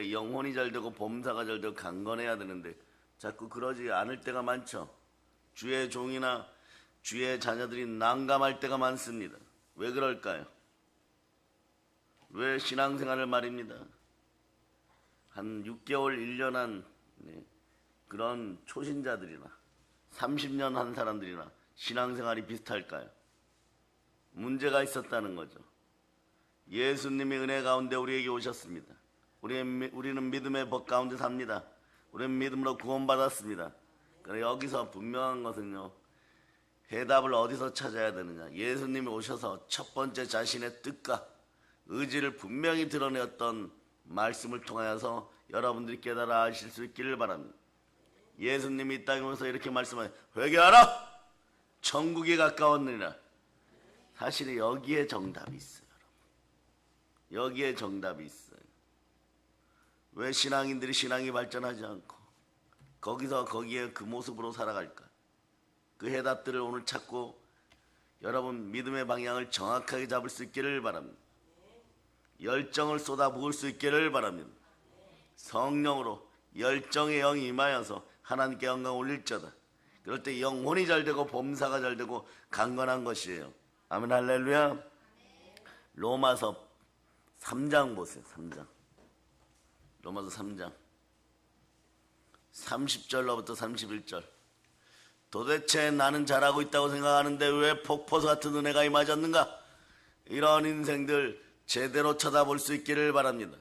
되는데, 영혼이 잘 되고 범사가 잘 되고 강건해야 되는데 자꾸 그러지 않을 때가 많죠. 주의 종이나 주의 자녀들이 난감할 때가 많습니다. 왜 그럴까요? 왜 신앙생활을 말입니다. 한 6개월, 1년 한 그런 초신자들이나 30년 한 사람들이나 신앙생활이 비슷할까요? 문제가 있었다는 거죠. 예수님이 은혜 가운데 우리에게 오셨습니다. 우리는 믿음의 법 가운데 삽니다. 우리는 믿음으로 구원받았습니다. 그런데 여기서 분명한 것은요, 해답을 어디서 찾아야 되느냐. 예수님이 오셔서 첫 번째 자신의 뜻과 의지를 분명히 드러내었던 말씀을 통하여서 여러분들이 깨달아 아실 수 있기를 바랍니다. 예수님이 이 땅에 오셔서 이렇게 말씀하세요. 회개하라! 천국이 가까웠느니라. 사실 여기에 정답이 있어요. 여기에 정답이 있어요. 왜 신앙인들이 신앙이 발전하지 않고 거기에 그 모습으로 살아갈까? 그 해답들을 오늘 찾고 여러분 믿음의 방향을 정확하게 잡을 수 있기를 바랍니다. 열정을 쏟아부을 수 있기를 바랍니다. 성령으로 열정의 영이 임하여서 하나님께 영광 올릴자다. 그럴 때 영혼이 잘 되고 범사가 잘 되고 강건한 것이에요. 아멘 할렐루야. 로마서 3장 보세요. 3장. 로마서 3장 30절로부터 31절. 도대체 나는 잘하고 있다고 생각하는데 왜 폭포수 같은 은혜가 임하셨는가? 이런 인생들 제대로 쳐다볼 수 있기를 바랍니다.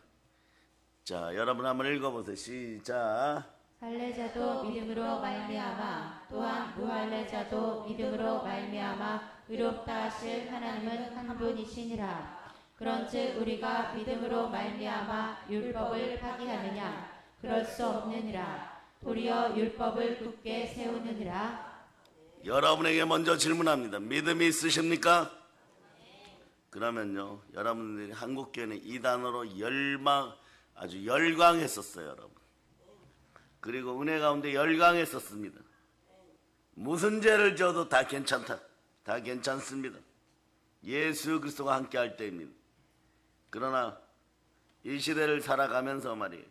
자, 여러분 한번 읽어보세요. 시작. 할례자도 믿음으로 말미암아 또한 무할례자도 믿음으로 말미암아 의롭다 하실 하나님은 한 분이시니라. 그런즉 우리가 믿음으로 말미암아 율법을 파기하느냐? 그럴 수 없느니라. 도리어 율법을 굳게 세우느니라. 여러분에게 먼저 질문합니다. 믿음이 있으십니까? 그러면요, 여러분들이 한국교회는 이 단어로 아주 열광했었어요, 여러분. 그리고 은혜 가운데 열광했었습니다. 무슨 죄를 져도 다 괜찮다. 다 괜찮습니다. 예수 그리스도가 함께 할 때입니다. 그러나 이 시대를 살아가면서 말이에요.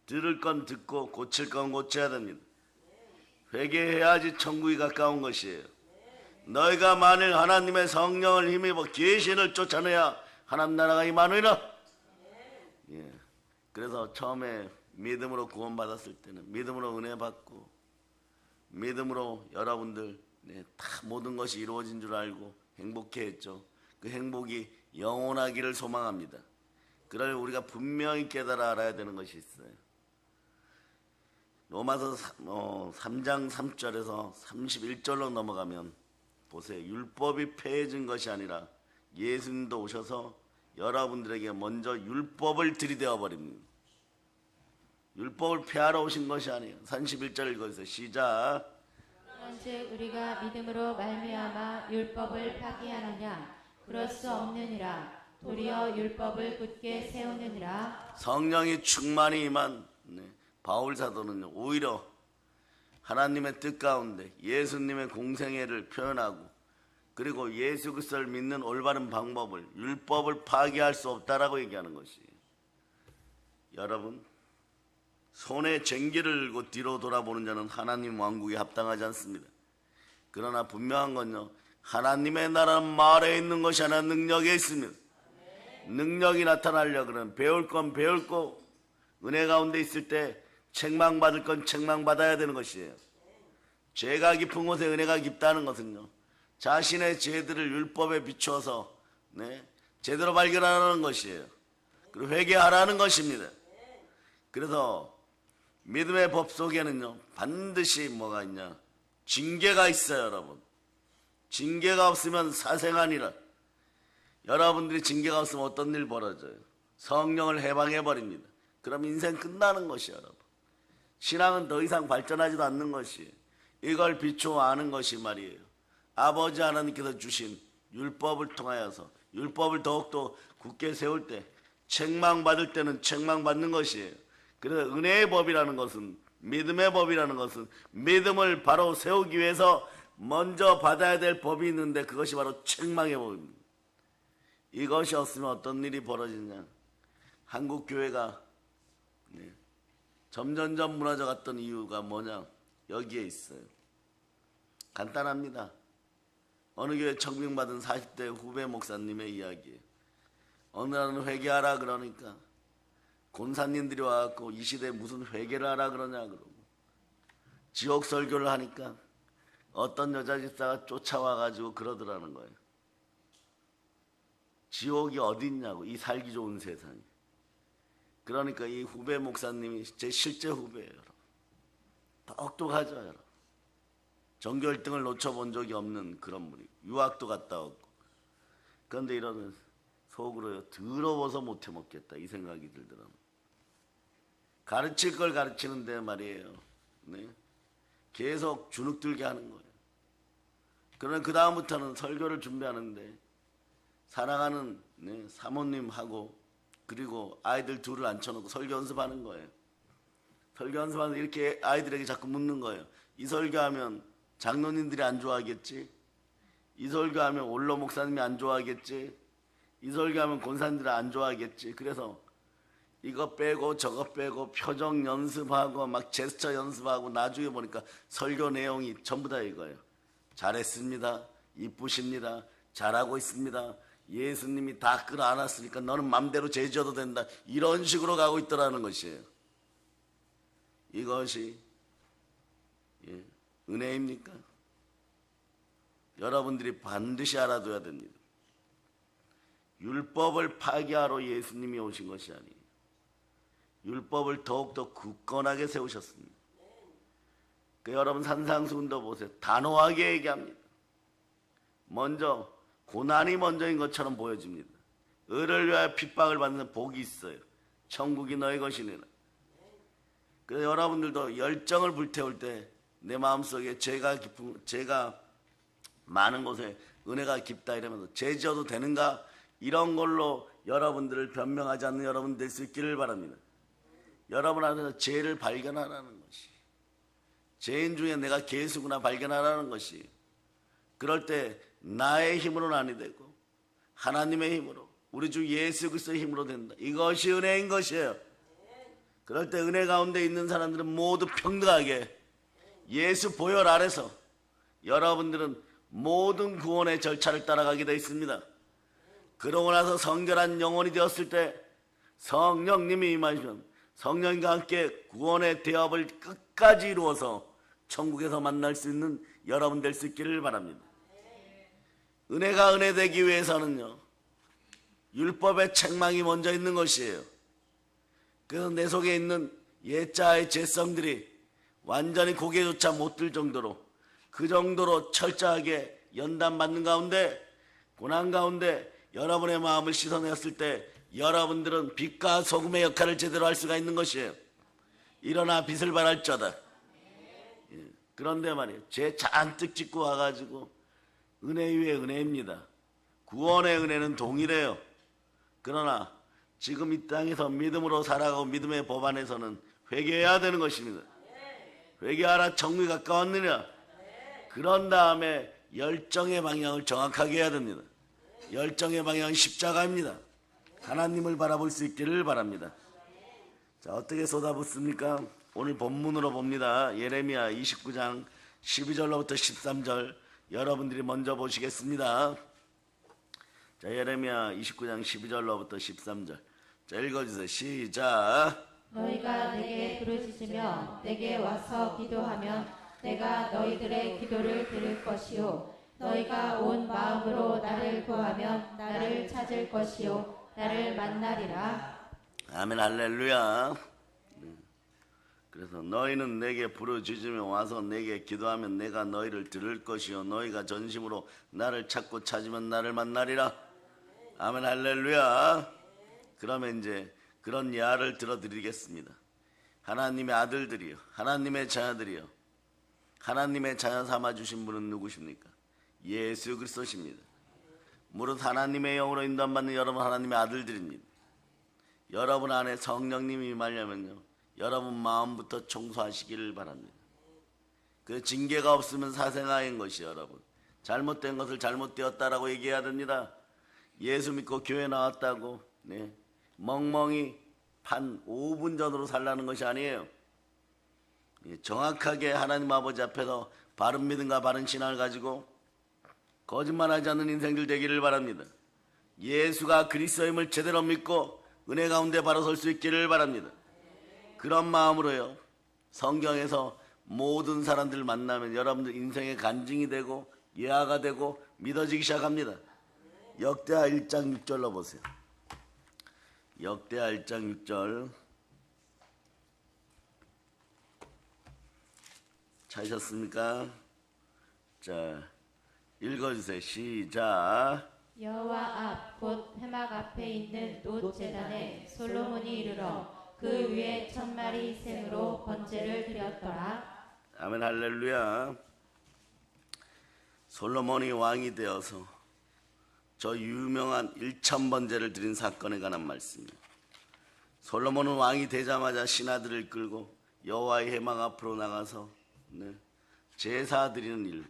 들을 건 듣고 고칠 건 고쳐야 됩니다. 회개해야지 천국이 가까운 것이에요. 너희가 만일 하나님의 성령을 힘입어 귀신을 쫓아내야 하나님 나라가 임하느니라. 예. 그래서 처음에 믿음으로 구원받았을 때는 믿음으로 은혜 받고 믿음으로 여러분들 다 모든 것이 이루어진 줄 알고 행복해했죠. 그 행복이 영원하기를 소망합니다. 그럴 우리가 분명히 깨달아 알아야 되는 것이 있어요. 로마서 3장 3절에서 31절로 넘어가면 보세요. 율법이 폐해진 것이 아니라 예수님도 오셔서 여러분들에게 먼저 율법을 들이대어 버립니다. 율법을 폐하러 오신 것이 아니에요. 31절 읽어주세요. 시작. 그런즉 우리가 믿음으로 말미암아 율법을 파기하느냐? 그럴 수 없느니라. 도리어 율법을 굳게 세우느니라. 성령이 충만히 임한 바울 사도는 오히려 하나님의 뜻 가운데 예수님의 공생애를 표현하고 그리고 예수 그리스도를 믿는 올바른 방법을 율법을 파기할 수 없다라고 얘기하는 것이에요. 여러분, 손에 쟁기를 들고 뒤로 돌아보는 자는 하나님 왕국에 합당하지 않습니다. 그러나 분명한 건요, 하나님의 나라는 말에 있는 것이 아니라 능력에 있습니다. 능력이 나타나려고 그러면 배울 건 배울고 은혜 가운데 있을 때 책망받을 건 책망받아야 되는 것이에요. 죄가 깊은 곳에 은혜가 깊다는 것은요, 자신의 죄들을 율법에 비추어서 제대로 발견하라는 것이에요. 그리고 회개하라는 것입니다. 그래서 믿음의 법 속에는요, 반드시 뭐가 있냐? 징계가 있어요, 여러분. 징계가 없으면 사생아니라. 여러분들이 징계가 없으면 어떤 일 벌어져요? 성령을 해방해버립니다. 그럼 인생 끝나는 것이에요, 여러분. 신앙은 더 이상 발전하지도 않는 것이에요. 이걸 비추어 아는 것이 말이에요. 아버지 하나님께서 주신 율법을 통하여서 율법을 더욱더 굳게 세울 때 책망받을 때는 책망받는 것이에요. 그래서 은혜의 법이라는 것은, 믿음의 법이라는 것은 믿음을 바로 세우기 위해서 먼저 받아야 될 법이 있는데 그것이 바로 책망의 법입니다. 이것이 없으면 어떤 일이 벌어지냐? 한국 교회가 네. 점점점 무너져 갔던 이유가 뭐냐? 여기에 있어요. 간단합니다. 어느 교회 청빙받은 40대 후배 목사님의 이야기예요. 어느 날은 회개하라 그러니까 권사님들이 와갖고 이 시대에 무슨 회개를 하라 그러냐 그러고, 지옥 설교를 하니까 어떤 여자 집사가 쫓아와가지고 그러더라는 거예요. 지옥이 어디 있냐고, 이 살기 좋은 세상에. 그러니까 이 후배 목사님이 제 실제 후배예요. 똑똑하죠, 여러분. 전교 1등을 놓쳐본 적이 없는 그런 분이, 유학도 갔다 왔고. 그런데 이러면 속으로요, 더러워서 못해 먹겠다 이 생각이 들더라고요. 가르칠 걸 가르치는데 말이에요, 네? 계속 주눅들게 하는 거예요. 그러면 그 다음부터는 설교를 준비하는데 사랑하는 사모님하고 그리고 아이들 둘을 앉혀놓고 설교 연습하는 거예요. 설교 연습하는데 이렇게 아이들에게 자꾸 묻는 거예요. 이 설교하면 장로님들이 안 좋아하겠지? 이 설교하면 원로 목사님이 안 좋아하겠지? 이 설교하면 권사님들이 안 좋아하겠지? 그래서 이거 빼고 저거 빼고 표정 연습하고 막 제스처 연습하고 나중에 보니까 설교 내용이 전부 다 이거예요. 잘했습니다. 이쁘십니다. 잘하고 있습니다. 예수님이 다 끌어안았으니까 너는 맘대로 죄져도 된다. 이런 식으로 가고 있더라는 것이에요. 이것이 은혜입니까? 여러분들이 반드시 알아둬야 됩니다. 율법을 파기하러 예수님이 오신 것이 아니에요. 율법을 더욱더 굳건하게 세우셨습니다. 여러분 산상수훈도 보세요. 단호하게 얘기합니다. 먼저 고난이 먼저인 것처럼 보여집니다. 의를 위하여 핍박을 받는 복이 있어요. 천국이 너희 것이니라. 그래서 여러분들도 열정을 불태울 때 내 마음속에 죄가 많은 곳에 은혜가 깊다 이러면서 죄 지어도 되는가? 이런 걸로 여러분들을 변명하지 않는 여러분 될 수 있기를 바랍니다. 여러분 안에서 죄를 발견하라는 것이, 죄인 중에 내가 괴수구나 발견하라는 것이, 그럴 때 나의 힘으로는 아니 되고 하나님의 힘으로, 우리 주 예수 그리스도의 힘으로 된다. 이것이 은혜인 것이에요. 그럴 때 은혜 가운데 있는 사람들은 모두 평등하게 예수 보혈 아래서 여러분들은 모든 구원의 절차를 따라가게 되어 있습니다. 그러고 나서 성결한 영혼이 되었을 때 성령님이 임하시면 성령과 함께 구원의 대업을 끝까지 이루어서 천국에서 만날 수 있는 여러분 될 수 있기를 바랍니다. 은혜가 은혜되기 위해서는요, 율법의 책망이 먼저 있는 것이에요. 그래서 내 속에 있는 옛자의 죄성들이 완전히 고개조차 못 들 정도로, 그 정도로 철저하게 연단받는 가운데, 고난 가운데 여러분의 마음을 씻어냈을 때 여러분들은 빛과 소금의 역할을 제대로 할 수가 있는 것이에요. 일어나 빛을 발할지어다. 그런데 말이에요, 죄 잔뜩 짓고 와가지고 은혜 위에 은혜입니다. 구원의 은혜는 동일해요. 그러나 지금 이 땅에서 믿음으로 살아가고 믿음의 법 안에서는 회개해야 되는 것입니다. 회개하라, 천국이 가까웠느냐. 그런 다음에 열정의 방향을 정확하게 해야 됩니다. 열정의 방향은 십자가입니다. 하나님을 바라볼 수 있기를 바랍니다. 자, 어떻게 쏟아붓습니까? 오늘 본문으로 봅니다. 예레미야 29장 12절로부터 13절 여러분들이 먼저 보시겠습니다. 자, 예레미야 29장 12절로부터 13절. 자, 읽어주세요. 시작. 너희가 내게 부르짖으며 내게 와서 기도하면 내가 너희들의 기도를 들을 것이요, 너희가 온 마음으로 나를 구하면 나를 찾을 것이요, 나를 만나리라. 아멘. 할렐루야. 그래서 너희는 내게 부르짖으며 와서 내게 기도하면 내가 너희를 들을 것이요, 너희가 전심으로 나를 찾고 찾으면 나를 만나리라. 아멘. 할렐루야. 그러면 이제 그런 야를 들어드리겠습니다. 하나님의 아들들이요, 하나님의 자녀들이요, 하나님의 자녀 삼아주신 분은 누구십니까? 예수 그리스도십니다. 무릇 하나님의 영으로 인도받는 여러분 하나님의 아들들입니다. 여러분 안에 성령님이 임하려면요, 여러분 마음부터 청소하시기를 바랍니다. 그 징계가 없으면 사생아인 것이, 여러분 잘못된 것을 잘못되었다라고 얘기해야 됩니다. 예수 믿고 교회 나왔다고 멍멍이 한 5분 전으로 살라는 것이 아니에요. 정확하게 하나님 아버지 앞에서 바른 믿음과 바른 신앙을 가지고 거짓말하지 않는 인생들 되기를 바랍니다. 예수가 그리스도임을 제대로 믿고 은혜 가운데 바로 설 수 있기를 바랍니다. 그런 마음으로요, 성경에서 모든 사람들 만나면 여러분들 인생의 간증이 되고 예화가 되고 믿어지기 시작합니다. 역대하 1장 6절로 보세요. 역대하 1장 6절 찾으셨습니까? 자, 읽어주세요. 시작. 여호와 앞 곧 회막 앞에 있는 놋 제단에 솔로몬이 이르러 그 위에 1000마리 생으로 번제를 드렸더라. 아멘 할렐루야. 솔로몬이 왕이 되어서 저 유명한 1000번제를 드린 사건에 관한 말씀입니다. 솔로몬은 왕이 되자마자 신하들을 끌고 여호와의 회막 앞으로 나가서 제사 드리는 일,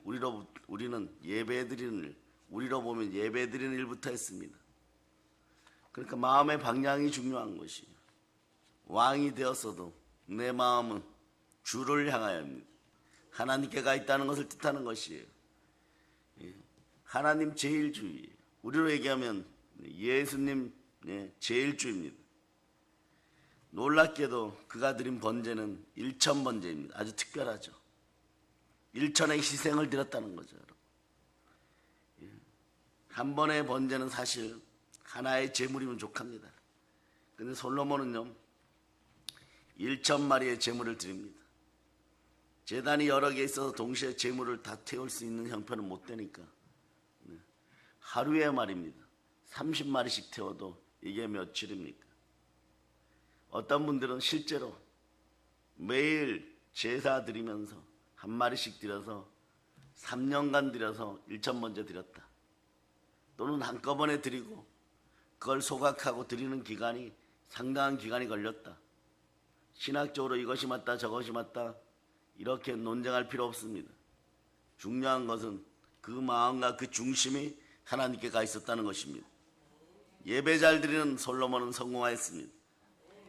우리는 예배 드리는 일, 우리로 보면 예배 드리는 일부터 했습니다. 그러니까 마음의 방향이 중요한 것이에요. 왕이 되었어도 내 마음은 주를 향하여입니다. 하나님께 가 있다는 것을 뜻하는 것이에요. 하나님 제일주의, 우리로 얘기하면 예수님 제일주입니다. 놀랍게도 그가 드린 번제는 1000번제입니다. 아주 특별하죠. 1000의 희생을 드렸다는 거죠. 한 번의 번제는 사실 하나의 제물이면 족합니다. 근데 솔로몬은요 1000마리의 제물을 드립니다. 제단이 여러 개 있어서 동시에 제물을 다 태울 수 있는 형편은 못 되니까 하루에 말입니다. 30마리씩 태워도 이게 며칠입니까? 어떤 분들은 실제로 매일 제사 드리면서 한 마리씩 드려서 3년간 드려서 1000번제 드렸다. 또는 한꺼번에 드리고 그걸 소각하고 드리는 기간이 상당한 기간이 걸렸다. 신학적으로 이것이 맞다 저것이 맞다 이렇게 논쟁할 필요 없습니다. 중요한 것은 그 마음과 그 중심이 하나님께 가 있었다는 것입니다. 예배 잘 드리는 솔로몬은 성공하였습니다.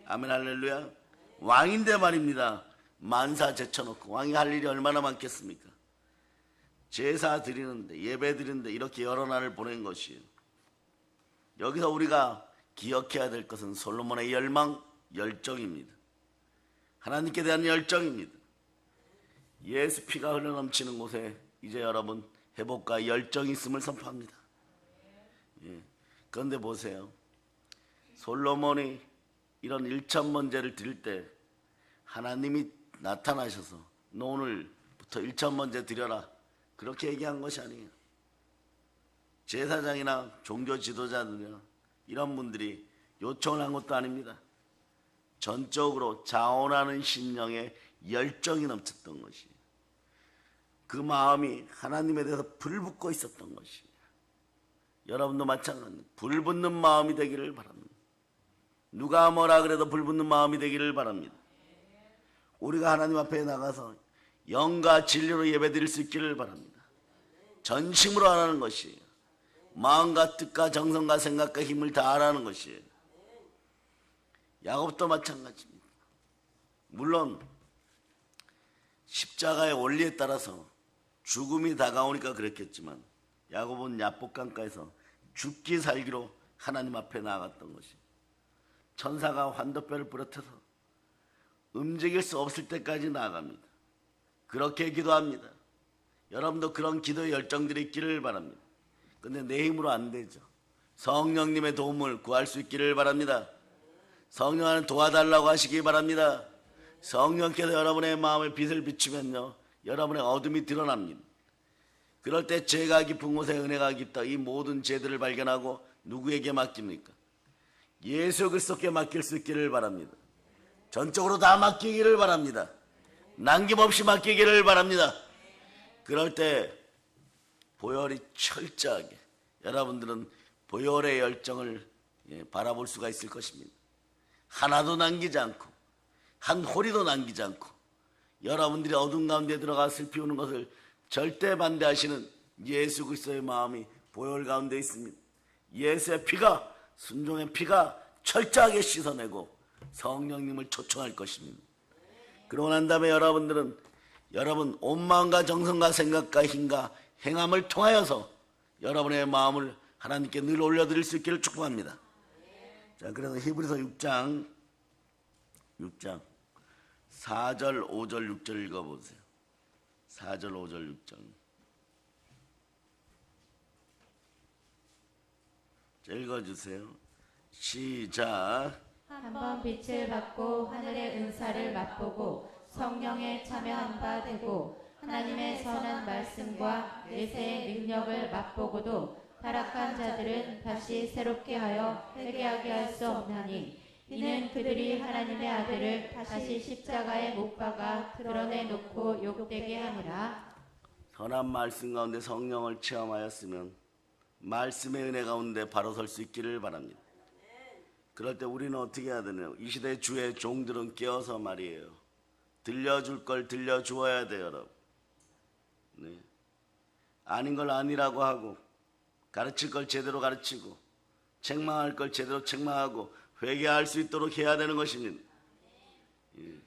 아멘 할렐루야. 왕인데 말입니다. 만사 제쳐놓고 왕이 할 일이 얼마나 많겠습니까? 제사 드리는데 예배 드리는데 이렇게 여러 날을 보낸 것이에요. 여기서 우리가 기억해야 될 것은 솔로몬의 열망, 열정입니다. 하나님께 대한 열정입니다. 예수 피가 흘러넘치는 곳에 이제 여러분 회복과 열정이 있음을 선포합니다. 그런데 보세요. 솔로몬이 이런 1000번제를 드릴 때 하나님이 나타나셔서 너 오늘부터 1000번제 드려라 그렇게 얘기한 것이 아니에요. 제사장이나 종교 지도자들이나 이런 분들이 요청을 한 것도 아닙니다. 전적으로 자원하는 심령에 열정이 넘쳤던 것이에요. 그 마음이 하나님에 대해서 불붙고 있었던 것이에요. 여러분도 마찬가지입니다. 불붙는 마음이 되기를 바랍니다. 누가 뭐라 그래도 불붙는 마음이 되기를 바랍니다. 우리가 하나님 앞에 나가서 영과 진리로 예배드릴 수 있기를 바랍니다. 전심으로 하라는 것이에요. 마음과 뜻과 정성과 생각과 힘을 다하라는 것이에요. 야곱도 마찬가지입니다. 물론 십자가의 원리에 따라서 죽음이 다가오니까 그랬겠지만 야곱은 야복강가에서 죽기 살기로 하나님 앞에 나아갔던 것이 천사가 환도뼈를 부러뜨려서 움직일 수 없을 때까지 나아갑니다. 그렇게 기도합니다. 여러분도 그런 기도의 열정들이 있기를 바랍니다. 근데 내 힘으로 안 되죠. 성령님의 도움을 구할 수 있기를 바랍니다. 성령을 도와달라고 하시기 바랍니다. 성령께서 여러분의 마음에 빛을 비추면요 여러분의 어둠이 드러납니다. 그럴 때 죄가 깊은 곳에 은혜가 깊다. 이 모든 죄들을 발견하고 누구에게 맡깁니까? 예수 그리스도께 맡길 수 있기를 바랍니다. 전적으로 다 맡기기를 바랍니다. 남김없이 맡기기를 바랍니다. 그럴 때 보혈이 철저하게 여러분들은 보혈의 열정을 바라볼 수가 있을 것입니다. 하나도 남기지 않고 한 호리도 남기지 않고 여러분들이 어둠 가운데 들어가 슬피 우는 것을 절대 반대하시는 예수 그리스도의 마음이 보혈 가운데 있습니다. 예수의 피가 순종의 피가 철저하게 씻어내고 성령님을 초청할 것입니다. 그러고 난 다음에 여러분들은 여러분 온 마음과 정성과 생각과 힘과 행함을 통하여서 여러분의 마음을 하나님께 늘 올려드릴 수 있기를 축복합니다. 자, 그래서 히브리서 6장 4절, 5절, 6절 읽어보세요. 4절, 5절, 6절. 자, 읽어주세요. 시작. 한번 빛을 받고 하늘의 은사를 맛보고 성령에 참여한 바 되고 하나님의 선한 말씀과 내세의 능력을 맛보고도 타락한 자들은 다시 새롭게 하여 회개하게 할 수 없나니 이는 그들이 하나님의 아들을 다시 십자가에 못 박아 드러내놓고 욕되게 하니라. 선한 말씀 가운데 성령을 체험하였으면 말씀의 은혜 가운데 바로 설 수 있기를 바랍니다. 그럴 때 우리는 어떻게 해야 되나요? 이 시대 주의 종들은 깨어서 말이에요. 들려줄 걸 들려주어야 돼요, 여러분. 네. 아닌 걸 아니라고 하고, 가르칠 걸 제대로 가르치고, 책망할 걸 제대로 책망하고, 회개할 수 있도록 해야 되는 것입니다. 예.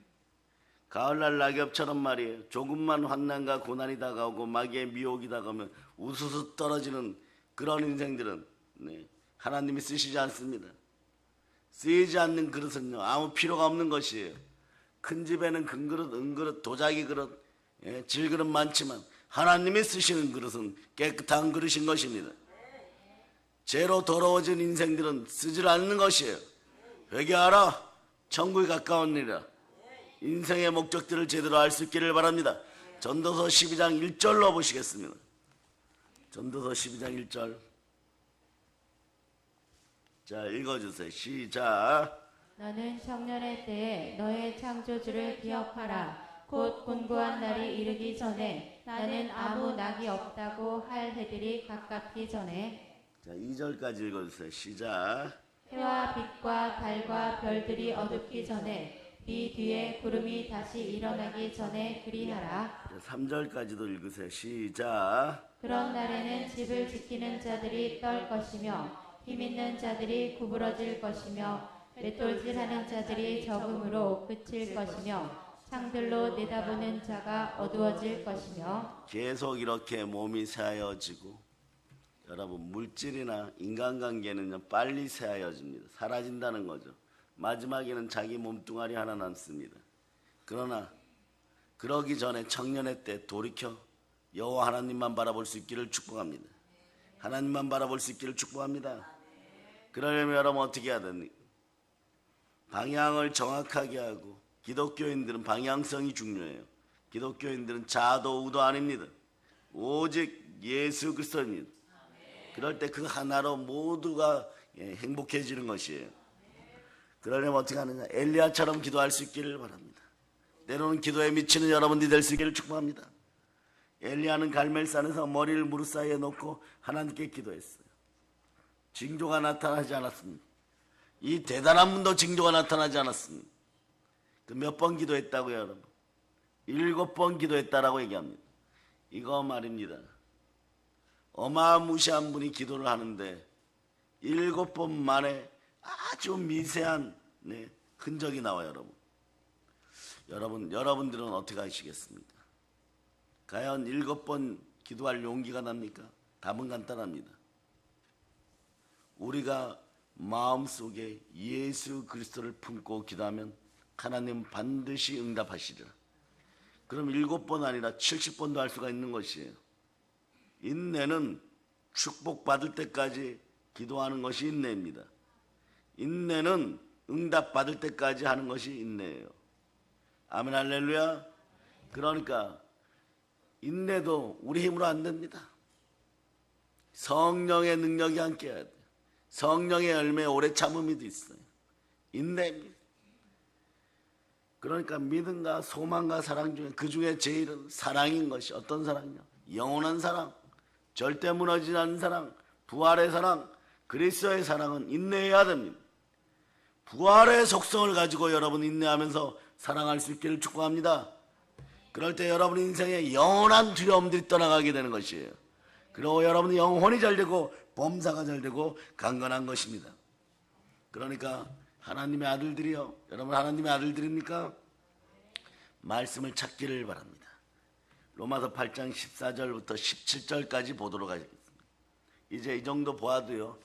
가을날 낙엽처럼 말이에요. 조금만 환난과 고난이 다가오고 마귀의 미혹이 다가오면 우수수 떨어지는 그런 인생들은 네. 하나님이 쓰시지 않습니다. 쓰이지 않는 그릇은요 아무 필요가 없는 것이에요. 큰 집에는 큰 그릇, 은그릇, 도자기 그릇, 예, 질그릇 많지만 하나님이 쓰시는 그릇은 깨끗한 그릇인 것입니다. 죄로 더러워진 인생들은 쓰질 않는 것이에요. 회개하라, 천국이 가까우니라. 인생의 목적들을 제대로 알 수 있기를 바랍니다. 전도서 12장 1절로 보시겠습니다. 전도서 12장 1절. 자, 읽어주세요. 시작. 너는 청년의 때에 너의 창조주를 기억하라. 곧 곤고한 날이 이르기 전에 나는 아무 낙이 없다고 할 해들이 가깝기 전에. 자, 2절까지 읽어주세요. 시작. 해와 빛과 달과 별들이 어둡기 전에 네 뒤에 구름이 다시 일어나기 전에 그리하라. 자, 3절까지도 읽으세요. 시작. 그런 날에는 집을 지키는 자들이 떨 것이며 힘있는 자들이 구부러질 것이며 맷돌질하는 자들이 적음으로 그칠 것이며 창들로 내다보는 자가 어두워질 것이며. 계속 이렇게 몸이 새하여지고 여러분 물질이나 인간관계는요 빨리 새하여집니다. 사라진다는 거죠. 마지막에는 자기 몸뚱아리 하나 남습니다. 그러나 그러기 전에 청년의 때 돌이켜 여호와 하나님만 바라볼 수 있기를 축복합니다. 하나님만 바라볼 수 있기를 축복합니다. 그러려면 여러분 어떻게 해야 됩니까? 방향을 정확하게 하고, 기독교인들은 방향성이 중요해요. 기독교인들은 자도 우도 아닙니다. 오직 예수 그리스도입니다. 그럴 때 그 하나로 모두가 행복해지는 것이에요. 그러려면 어떻게 하느냐? 엘리야처럼 기도할 수 있기를 바랍니다. 때로는 기도에 미치는 여러분들이 될 수 있기를 축복합니다. 엘리야는 갈멜산에서 머리를 무릎 사이에 놓고 하나님께 기도했어요. 징조가 나타나지 않았습니다. 이 대단한 분도 징조가 나타나지 않았습니다. 그 몇 번 기도했다고요, 여러분? 7번 기도했다라고 얘기합니다. 이거 말입니다. 어마무시한 분이 기도를 하는데 7번 만에 아주 미세한 흔적이 나와요, 여러분. 여러분들은 어떻게 하시겠습니까? 과연 7번 기도할 용기가 납니까? 답은 간단합니다. 우리가 마음속에 예수 그리스도를 품고 기도하면 하나님 반드시 응답하시리라. 그럼 7번 아니라 70번도 할 수가 있는 것이에요. 인내는 축복받을 때까지 기도하는 것이 인내입니다. 인내는 응답받을 때까지 하는 것이 인내예요. 아멘, 할렐루야. 그러니까 인내도 우리 힘으로 안 됩니다. 성령의 능력이 함께 해야 돼요. 성령의 열매에 오래 참음이 있어요. 인내입니다. 그러니까 믿음과 소망과 사랑 중에 그 중에 제일은 사랑인 것이 어떤 사랑이요? 영원한 사랑, 절대 무너지지 않는 사랑, 부활의 사랑, 그리스도의 사랑은 인내해야 됩니다. 부활의 속성을 가지고 여러분 인내하면서 사랑할 수 있기를 축복합니다. 그럴 때 여러분 인생에 영원한 두려움들이 떠나가게 되는 것이에요. 그리고 여러분이 영혼이 잘 되고 범사가 잘 되고 강건한 것입니다. 그러니까 하나님의 아들들이요. 여러분 하나님의 아들들입니까? 말씀을 찾기를 바랍니다. 로마서 8장 14절부터 17절까지 보도록 하겠습니다. 이제 이 정도 보아도요,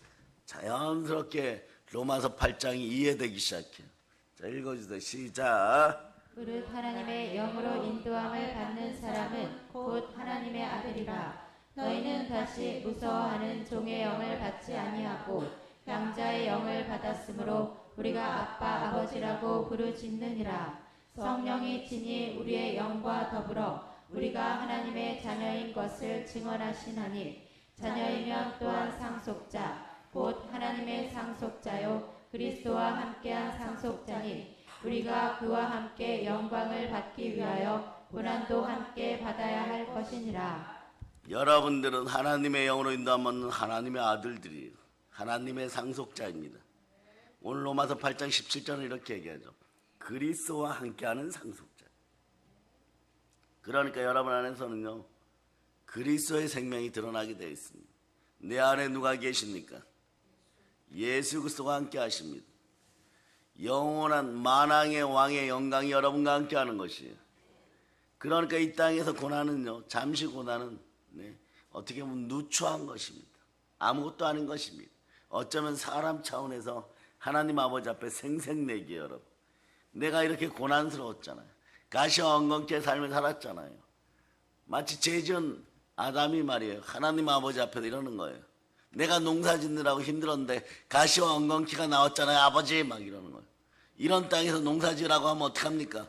자연스럽게 로마서 8장이 이해되기 시작해요. 자, 읽어주세요. 시작. 그릇 하나님의 영으로 인도함을 받는 사람은 곧 하나님의 아들이라. 너희는 다시 무서워하는 종의 영을 받지 아니하고 양자의 영을 받았으므로 우리가 아빠 아버지라고 부르짖느니라. 성령이 친히 우리의 영과 더불어 우리가 하나님의 자녀인 것을 증언하시나니 자녀이면 또한 상속자 곧 하나님의 상속자요 그리스도와 함께한 상속자니 우리가 그와 함께 영광을 받기 위하여 고난도 함께 받아야 할 것이니라. 여러분들은 하나님의 영으로 인도하면 하나님의 아들들이에요. 하나님의 상속자입니다. 오늘 로마서 8장 17절은 이렇게 얘기하죠. 그리스도와 함께하는 상속자. 그러니까 여러분 안에서는요, 그리스도의 생명이 드러나게 되어 있습니다. 내 안에 누가 계십니까? 예수 그리스도와 함께 하십니다. 영원한 만왕의 왕의 영광이 여러분과 함께 하는 것이에요. 그러니까 이 땅에서 고난은요, 잠시 고난은 어떻게 보면 누추한 것입니다. 아무것도 아닌 것입니다. 어쩌면 사람 차원에서 하나님 아버지 앞에 생색내기 여러분. 내가 이렇게 고난스러웠잖아요. 가시와 엉겅퀴의 삶을 살았잖아요. 마치 죄지은 아담이 말이에요. 하나님 아버지 앞에서 이러는 거예요. 내가 농사 짓느라고 힘들었는데 가시와 엉겅퀴가 나왔잖아요. 아버지 막 이러는 거예요. 이런 땅에서 농사 지으라고 하면 어떡합니까?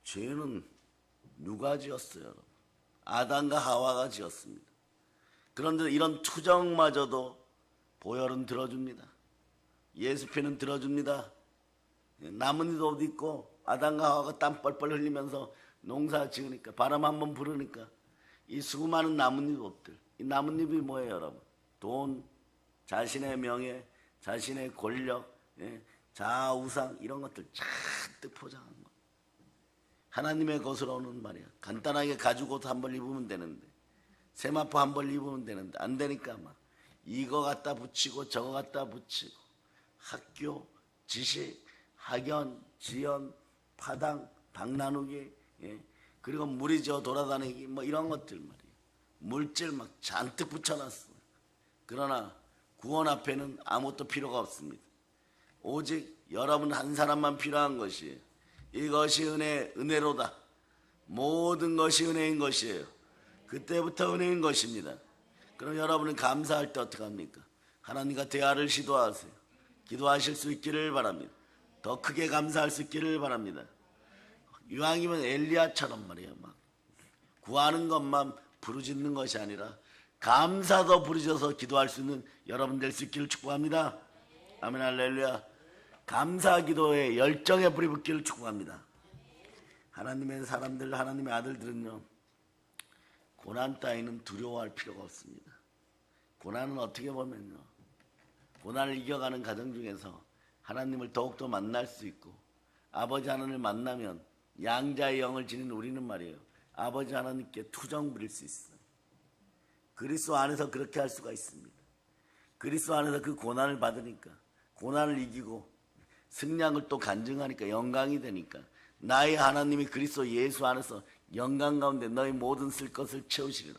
죄는 누가 지었어요? 여러분? 아담과 하와가 지었습니다. 그런데 이런 투정마저도 보혈은 들어줍니다. 예수 피는 들어줍니다. 나뭇잎 옷 입고 아담과 하와가 땀 뻘뻘 흘리면서 농사 지으니까 바람 한번 부르니까 이 수많은 나뭇잎 옷들, 이 나뭇잎이 뭐예요 여러분? 돈, 자신의 명예, 자신의 권력, 자아우상 이런 것들 잔뜩 포장한 거. 하나님의 것으로 오는 말이야. 간단하게 가죽옷 한 벌 입으면 되는데, 세마포 한 벌 입으면 되는데 안 되니까 막 이거 갖다 붙이고 저거 갖다 붙이고 학교, 지식, 학연, 지연, 파당, 당 나누기, 그리고 무리 지어 돌아다니기 뭐 이런 것들 말이에요. 물질 막 잔뜩 붙여놨어. 그러나 구원 앞에는 아무것도 필요가 없습니다. 오직 여러분 한 사람만 필요한 것이에요. 이것이 은혜로다. 모든 것이 은혜인 것이에요. 그때부터 은혜인 것입니다. 그럼 여러분은 감사할 때 어떻게 합니까? 하나님과 대화를 시도하세요. 기도하실 수 있기를 바랍니다. 더 크게 감사할 수 있기를 바랍니다. 이왕이면 엘리야처럼 말이에요. 막 구하는 것만 부르짖는 것이 아니라 감사도 부르짖어서 기도할 수 있는 여러분 될 수 있기를 축복합니다. 아멘 할렐루야. 감사 기도에 열정의 불이 붙기를 축복합니다. 하나님의 사람들, 하나님의 아들들은요, 고난 따위는 두려워할 필요가 없습니다. 고난은 어떻게 보면요, 고난을 이겨가는 과정 중에서 하나님을 더욱더 만날 수 있고, 아버지 하나님을 만나면 양자의 영을 지닌 우리는 말이에요, 아버지 하나님께 투정 부릴 수 있어요. 그리스도 안에서 그렇게 할 수가 있습니다. 그리스도 안에서 그 고난을 받으니까, 고난을 이기고 승리한 걸 또 간증하니까 영광이 되니까, 나의 하나님이 그리스도 예수 안에서 영광 가운데 너희 모든 쓸 것을 채우시리라.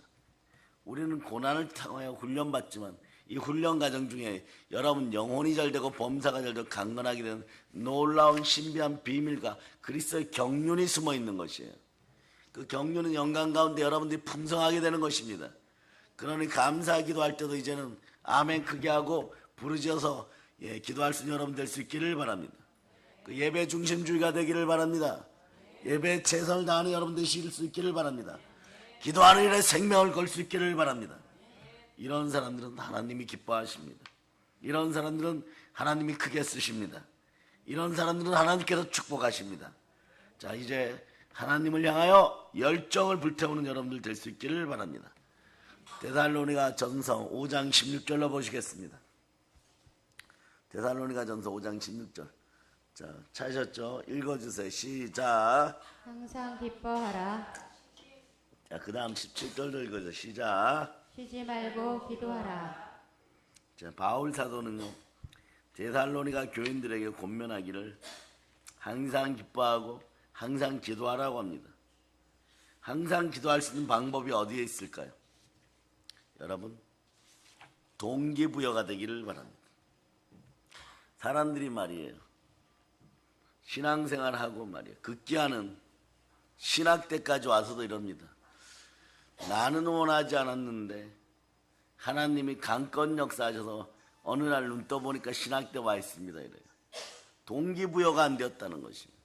우리는 고난을 통하여 훈련받지만 이 훈련 과정 중에 여러분 영혼이 잘 되고 범사가 잘 되고 강건하게 되는 놀라운 신비한 비밀과 그리스도의 경륜이 숨어 있는 것이에요. 그 경륜은 영광 가운데 여러분들이 풍성하게 되는 것입니다. 그러니 감사하기도 할 때도 이제는 아멘 크게 하고 부르짖어서 기도할 수 있는 여러분 될 수 있기를 바랍니다. 그 예배 중심주의가 되기를 바랍니다. 예배에 최선을 다하는 여러분 되실 수 있기를 바랍니다. 기도하는 일에 생명을 걸 수 있기를 바랍니다. 이런 사람들은 하나님이 기뻐하십니다. 이런 사람들은 하나님이 크게 쓰십니다. 이런 사람들은 하나님께서 축복하십니다. 자, 이제 하나님을 향하여 열정을 불태우는 여러분들 될 수 있기를 바랍니다. 데살로니가 전서 5장 16절로 보시겠습니다. 데살로니가 전서 5장 16절. 자, 찾으셨죠? 읽어주세요. 시작. 항상 기뻐하라. 자, 그 다음 17절도 읽어주세요. 시작. 쉬지 말고 기도하라. 자, 바울 사도는요, 데살로니가 교인들에게 권면하기를 항상 기뻐하고 항상 기도하라고 합니다. 항상 기도할 수 있는 방법이 어디에 있을까요? 여러분, 동기부여가 되기를 바랍니다. 사람들이 말이에요, 신앙생활하고 말이에요, 극기하는 신학 때까지 와서도 이럽니다. 나는 원하지 않았는데 하나님이 강권 역사하셔서 어느 날 눈 떠보니까 신학 때 와 있습니다. 이래요. 동기부여가 안 되었다는 것입니다.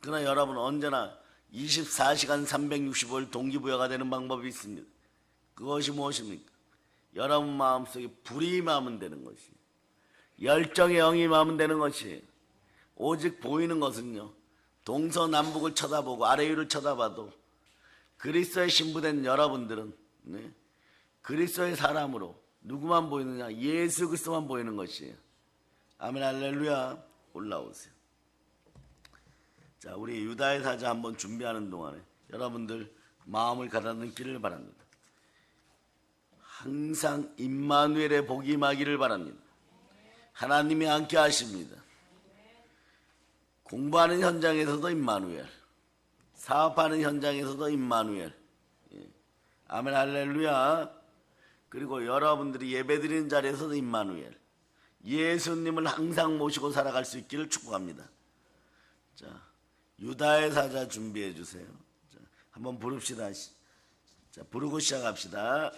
그러나 여러분, 언제나 24시간 365일 동기부여가 되는 방법이 있습니다. 그것이 무엇입니까? 여러분 마음속에 불이 임하면 되는 것이에요. 열정의 영이 임하면 되는 것이에요. 오직 보이는 것은요, 동서남북을 쳐다보고 아래 위를 쳐다봐도 그리스도에 신부된 여러분들은 그리스도의 사람으로 누구만 보이느냐? 예수 그리스도만 보이는 것이에요. 아멘, 할렐루야. 올라오세요. 자, 우리 유다의 사자 한번 준비하는 동안에 여러분들 마음을 가다듬기를 바랍니다. 항상 임마누엘의 복이 임하기를 바랍니다. 하나님이 함께 하십니다. 공부하는 현장에서도 임마누엘, 사업하는 현장에서도 임마누엘. 아멘, 할렐루야. 그리고 여러분들이 예배드리는 자리에서도 임마누엘, 예수님을 항상 모시고 살아갈 수 있기를 축복합니다. 자, 유다의 사자 준비해 주세요. 자, 한번 부릅시다. 자, 부르고 시작합시다.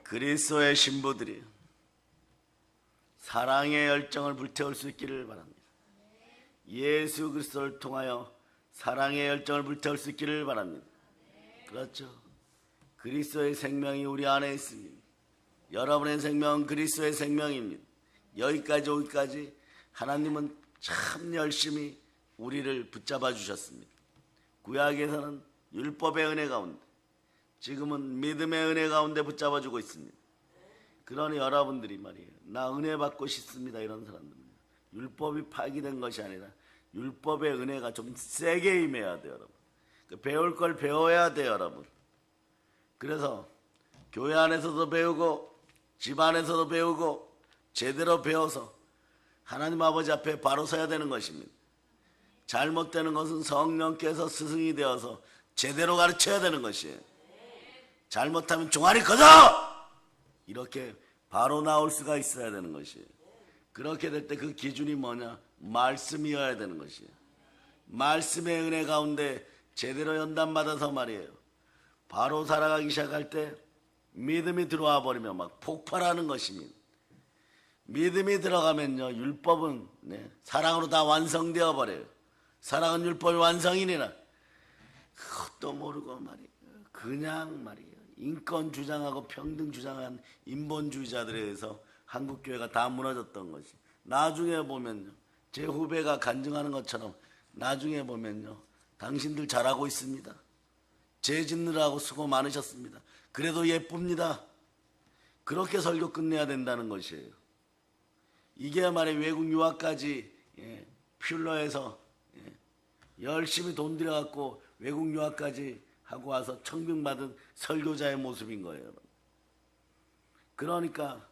그리스도의 신부들이 사랑의 열정을 불태울 수 있기를 바랍니다. 예수 그리스도를 통하여 사랑의 열정을 불태울 수 있기를 바랍니다. 그렇죠. 그리스도의 생명이 우리 안에 있습니다. 여러분의 생명은 그리스도의 생명입니다. 여기까지 오기까지 하나님은 참 열심히 우리를 붙잡아 주셨습니다. 구약에서는 율법의 은혜 가운데, 지금은 믿음의 은혜 가운데 붙잡아 주고 있습니다. 그러니 여러분들이 말이에요, 나 은혜 받고 싶습니다, 이런 사람들은 율법이 파기된 것이 아니라 율법의 은혜가 좀 세게 임해야 돼요, 여러분. 배울 걸 배워야 돼요, 여러분. 그래서 교회 안에서도 배우고 집 안에서도 배우고 제대로 배워서 하나님 아버지 앞에 바로 서야 되는 것입니다. 잘못되는 것은 성령께서 스승이 되어서 제대로 가르쳐야 되는 것이에요. 잘못하면 종아리 꺼져! 이렇게 바로 나올 수가 있어야 되는 것이에요. 그렇게 될 때 그 기준이 뭐냐? 말씀이어야 되는 것이에요. 말씀의 은혜 가운데 제대로 연단받아서 말이에요. 바로 살아가기 시작할 때 믿음이 들어와 버리면 막 폭발하는 것입니다. 믿음이 들어가면요, 율법은 사랑으로 다 완성되어 버려요. 사랑은 율법의 완성이니라. 그것도 모르고 말이에요. 그냥 말이에요. 인권 주장하고 평등 주장한 인본주의자들에 의해서 한국교회가 다 무너졌던 것이. 나중에 보면요, 제 후배가 간증하는 것처럼 나중에 보면요, 당신들 잘하고 있습니다. 죄 짓느라고 수고 많으셨습니다. 그래도 예쁩니다. 그렇게 설교 끝내야 된다는 것이에요. 이게 말이에요. 외국 유학까지 퓰러에서 열심히 돈 들여갖고 외국 유학까지 하고 와서 청빙받은 설교자의 모습인 거예요. 여러분. 그러니까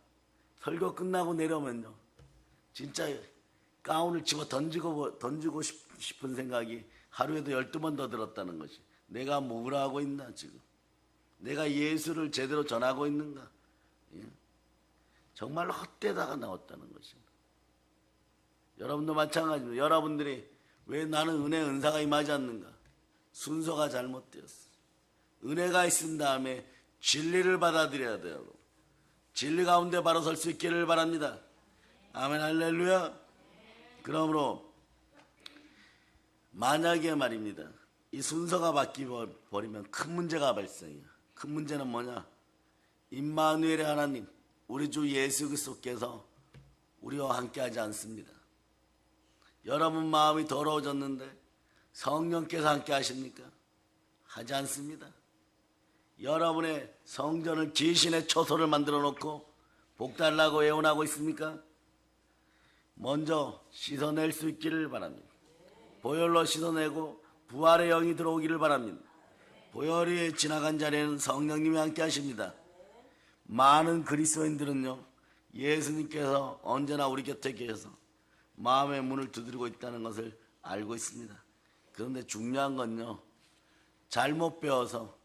설교 끝나고 내려오면요, 진짜 가운을 집어 던지고 싶은 생각이 하루에도 12번 더 들었다는 것이. 내가 뭘 하고 있나 지금? 내가 예수를 제대로 전하고 있는가? 정말 헛되다가 나왔다는 것입니다. 여러분도 마찬가지입니다. 여러분들이 왜 나는 은혜 은사가 임하지 않는가? 순서가 잘못되었어. 은혜가 있은 다음에 진리를 받아들여야 돼요. 진리 가운데 바로 설 수 있기를 바랍니다. 아멘 할렐루야. 그러므로 만약에 말입니다, 이 순서가 바뀌어버리면 큰 문제가 발생해요. 큰 문제는 뭐냐? 임마누엘의 하나님, 우리 주 예수 그리스도께서 우리와 함께하지 않습니다. 여러분 마음이 더러워졌는데 성령께서 함께 하십니까? 하지 않습니다. 여러분의 성전을 귀신의 처소를 만들어 놓고 복달라고 애원하고 있습니까? 먼저 씻어낼 수 있기를 바랍니다. 보혈로 씻어내고 부활의 영이 들어오기를 바랍니다. 보혈이 지나간 자리에는 성령님이 함께 하십니다. 많은 그리스도인들은요, 예수님께서 언제나 우리 곁에 계셔서 마음의 문을 두드리고 있다는 것을 알고 있습니다. 그런데 중요한 건요, 잘못 배워서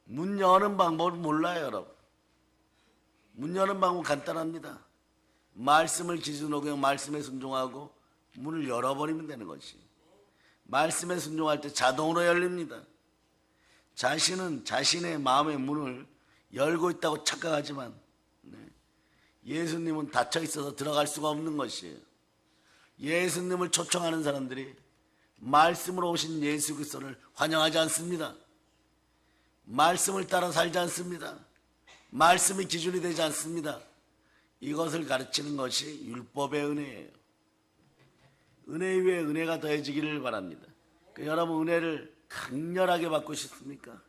문 여는 방법을 몰라요. 여러분, 문 여는 방법은 간단합니다. 말씀을 기준으로 그냥 말씀에 순종하고 문을 열어버리면 되는 것이. 말씀에 순종할 때 자동으로 열립니다. 자신은 자신의 마음의 문을 열고 있다고 착각하지만 예수님은 닫혀 있어서 들어갈 수가 없는 것이에요. 예수님을 초청하는 사람들이 말씀으로 오신 예수 그리스도를 환영하지 않습니다. 말씀을 따라 살지 않습니다. 말씀이 기준이 되지 않습니다. 이것을 가르치는 것이 율법의 은혜예요. 은혜 위에 은혜가 더해지기를 바랍니다. 여러분 은혜를 강렬하게 받고 싶습니까?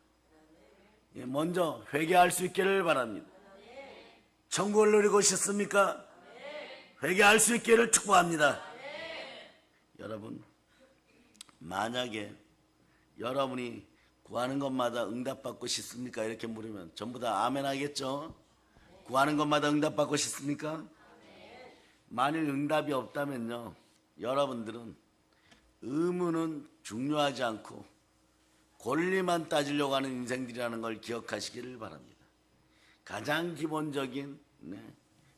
먼저 회개할 수 있기를 바랍니다. 천국을 누리고 싶습니까? 회개할 수 있기를 축복합니다. 여러분, 만약에 여러분이 구하는 것마다 응답받고 싶습니까? 이렇게 물으면 전부 다 아멘 하겠죠? 구하는 것마다 응답받고 싶습니까? 만일 응답이 없다면요, 여러분들은 의무는 중요하지 않고 권리만 따지려고 하는 인생들이라는 걸 기억하시기를 바랍니다. 가장 기본적인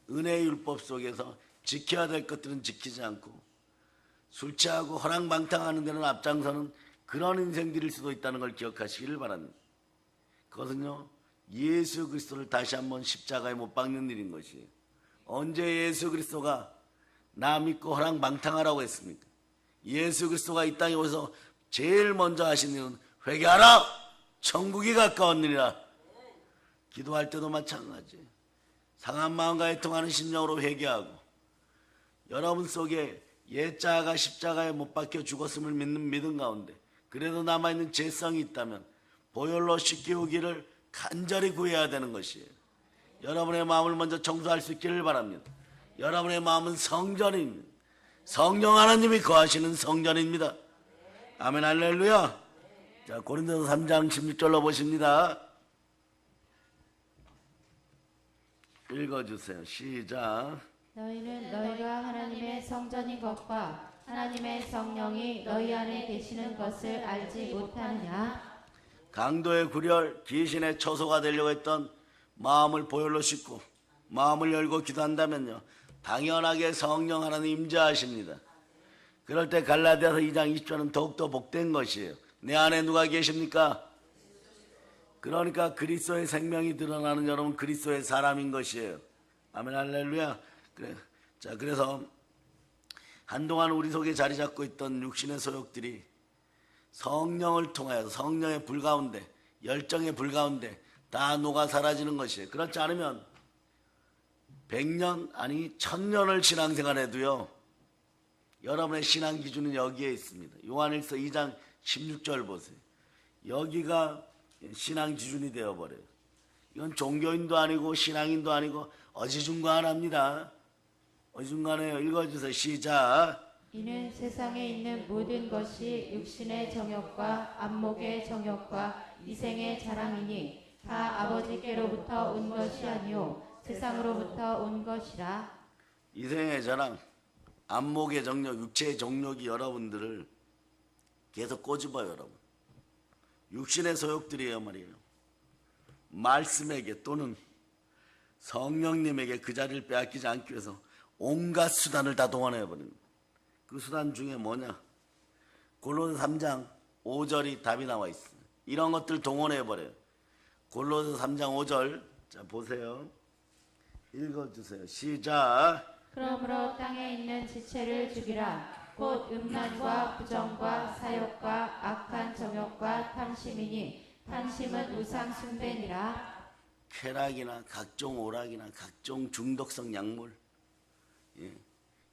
은혜의 율법 속에서 지켜야 될 것들은 지키지 않고 술 취하고 허랑방탕하는 데는 앞장서는 그런 인생들일 수도 있다는 걸 기억하시기를 바랍니다. 그것은요, 예수 그리스도를 다시 한번 십자가에 못 박는 일인 것이에요. 언제 예수 그리스도가 나 믿고 허랑방탕하라고 했습니까? 예수 그리스도가 이 땅에 오셔서 제일 먼저 하신 일은 회개하라! 천국이 가까웠느니라. 기도할 때도 마찬가지예요. 상한 마음과 애통하는 심령으로 회개하고 여러분 속에 옛자가 십자가에 못 박혀 죽었음을 믿는 믿음 가운데 그래도 남아있는 죄성이 있다면 보혈로 씻기우기를 간절히 구해야 되는 것이에요. 여러분의 마음을 먼저 청소할 수 있기를 바랍니다. 여러분의 마음은 성전입니다. 성령 하나님이 거하시는 성전입니다. 아멘 할렐루야. 자, 고린도서 3장 16절로 보십니다. 읽어주세요. 시작. 너희는 너희가 하나님의 성전인 것과 하나님의 성령이 너희 안에 계시는 것을 알지 못하느냐? 강도의 굴열, 귀신의 처소가 되려고 했던 마음을 보혈로 씻고 마음을 열고 기도한다면요, 당연하게 성령 하나님 임재하십니다. 그럴 때 갈라디아서 2장 20절은 더욱더 복된 것이에요. 내 안에 누가 계십니까? 그러니까 그리스도의 생명이 드러나는 여러분, 그리스도의 사람인 것이에요. 아멘, 할렐루야. 그래. 자, 그래서 한동안 우리 속에 자리 잡고 있던 육신의 소욕들이 성령을 통하여 성령의 불 가운데, 열정의 불 가운데 다 녹아 사라지는 것이에요. 그렇지 않으면 100년 아니 1000년을 신앙생활해도요, 여러분의 신앙 기준은 여기에 있습니다. 요한일서 2장 16절 보세요. 여기가 신앙 기준이 되어버려요. 이건 종교인도 아니고 신앙인도 아니고 어지중간합니다. 어지중간해요. 읽어주세요. 시작. 이는 세상에 있는 모든 것이 육신의 정욕과 안목의 정욕과 이생의 자랑이니 다 아버지께로부터 온 것이 아니요 세상으로부터 온 것이라. 이생의 자랑, 안목의 정욕, 육체의 정욕이 여러분들을 계속 꼬집어요. 여러분, 육신의 소욕들이에요 말이에요. 말씀에게 또는 성령님에게 그 자리를 빼앗기지 않기 위해서 온갖 수단을 다 동원해버립니다. 그 수단 중에 뭐냐? 골로새 3장 5절이 답이 나와 있어요. 이런 것들 동원해버려요. 골로새 3장 5절, 자 보세요. 읽어주세요. 시작. 그러므로 땅에 있는 지체를 죽이라. 곧 음란과 부정과 사욕과 악한 정욕과 탐심이니 탐심은 우상 숭배니라. 쾌락이나 각종 오락이나 각종 중독성 약물,